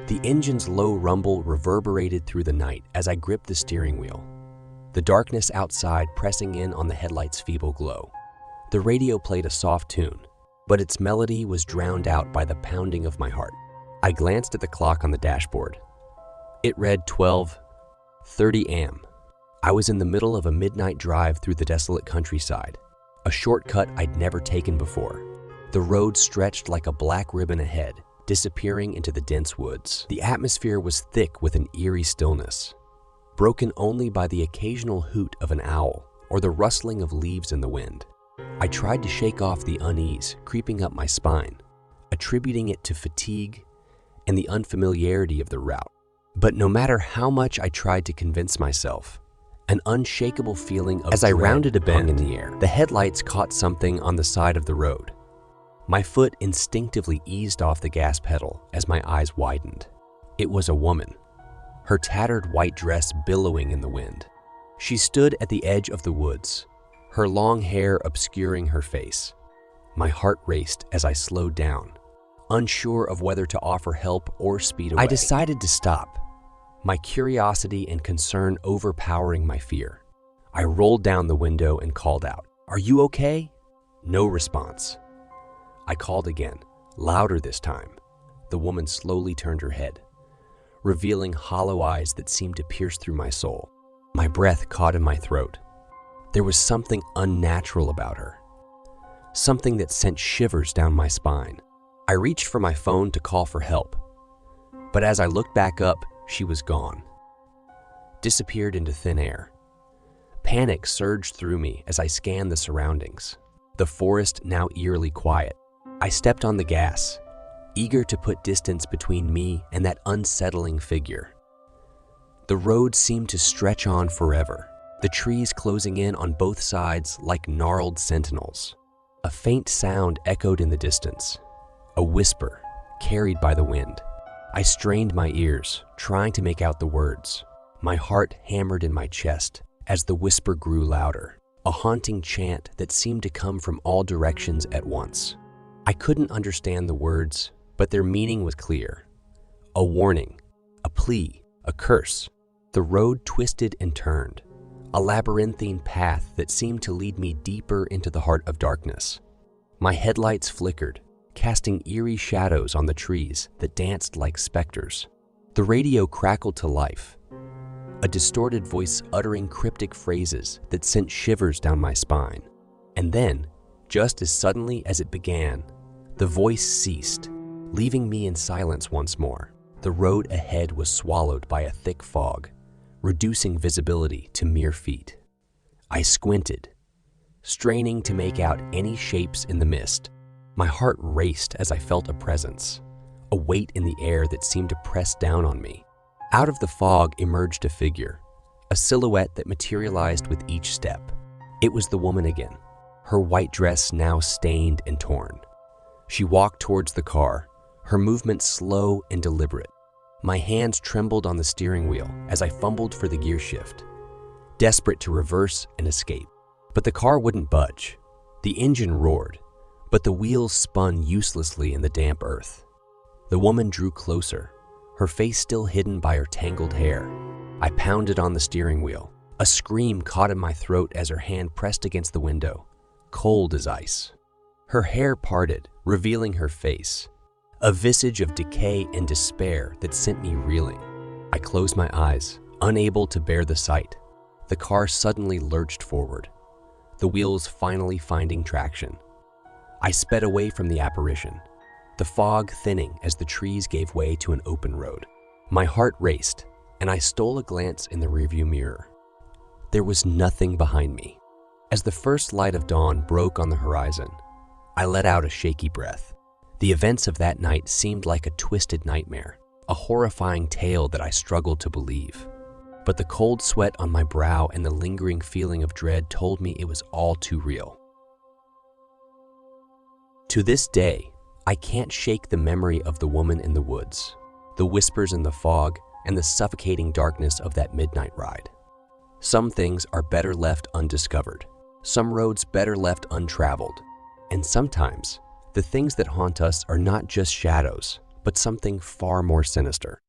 The engine's low rumble reverberated through the night as I gripped the steering wheel, the darkness outside pressing in on the headlight's feeble glow. The radio played a soft tune, but its melody was drowned out by the pounding of my heart. I glanced at the clock on the dashboard. It read 12:30 am. I was in the middle of a midnight drive through the desolate countryside, a shortcut I'd never taken before. The road stretched like a black ribbon ahead, disappearing into the dense woods. The atmosphere was thick with an eerie stillness, broken only by the occasional hoot of an owl or the rustling of leaves in the wind. I tried to shake off the unease creeping up my spine, attributing it to fatigue and the unfamiliarity of the route. But no matter how much I tried to convince myself, an unshakable feeling of dread. As I rounded a bend in the air, the headlights caught something on the side of the road. My foot instinctively eased off the gas pedal as my eyes widened. It was a woman, her tattered white dress billowing in the wind. She stood at the edge of the woods, her long hair obscuring her face. My heart raced as I slowed down, unsure of whether to offer help or speed away. I decided to stop, my curiosity and concern overpowering my fear. I rolled down the window and called out, "Are you okay?" No response. I called again, louder this time. The woman slowly turned her head, revealing hollow eyes that seemed to pierce through my soul. My breath caught in my throat. There was something unnatural about her, something that sent shivers down my spine. I reached for my phone to call for help, but as I looked back up, she was gone, disappeared into thin air. Panic surged through me as I scanned the surroundings, the forest now eerily quiet. I stepped on the gas, eager to put distance between me and that unsettling figure. The road seemed to stretch on forever, the trees closing in on both sides like gnarled sentinels. A faint sound echoed in the distance, a whisper carried by the wind. I strained my ears, trying to make out the words. My heart hammered in my chest as the whisper grew louder, a haunting chant that seemed to come from all directions at once. I couldn't understand the words, but their meaning was clear. A warning, a plea, a curse. The road twisted and turned, a labyrinthine path that seemed to lead me deeper into the heart of darkness. My headlights flickered, casting eerie shadows on the trees that danced like specters. The radio crackled to life, a distorted voice uttering cryptic phrases that sent shivers down my spine. And then, just as suddenly as it began, the voice ceased, leaving me in silence once more. The road ahead was swallowed by a thick fog, reducing visibility to mere feet. I squinted, straining to make out any shapes in the mist. My heart raced as I felt a presence, a weight in the air that seemed to press down on me. Out of the fog emerged a figure, a silhouette that materialized with each step. It was the woman again, her white dress now stained and torn. She walked towards the car, her movements slow and deliberate. My hands trembled on the steering wheel as I fumbled for the gear shift, desperate to reverse and escape. But the car wouldn't budge. The engine roared, but the wheels spun uselessly in the damp earth. The woman drew closer, her face still hidden by her tangled hair. I pounded on the steering wheel. A scream caught in my throat as her hand pressed against the window, cold as ice. Her hair parted, revealing her face, a visage of decay and despair that sent me reeling. I closed my eyes, unable to bear the sight. The car suddenly lurched forward, the wheels finally finding traction. I sped away from the apparition, the fog thinning as the trees gave way to an open road. My heart raced, and I stole a glance in the rearview mirror. There was nothing behind me. As the first light of dawn broke on the horizon, I let out a shaky breath. The events of that night seemed like a twisted nightmare, a horrifying tale that I struggled to believe. But the cold sweat on my brow and the lingering feeling of dread told me it was all too real. To this day, I can't shake the memory of the woman in the woods, the whispers in the fog, and the suffocating darkness of that midnight ride. Some things are better left undiscovered, some roads better left untraveled, and sometimes the things that haunt us are not just shadows, but something far more sinister.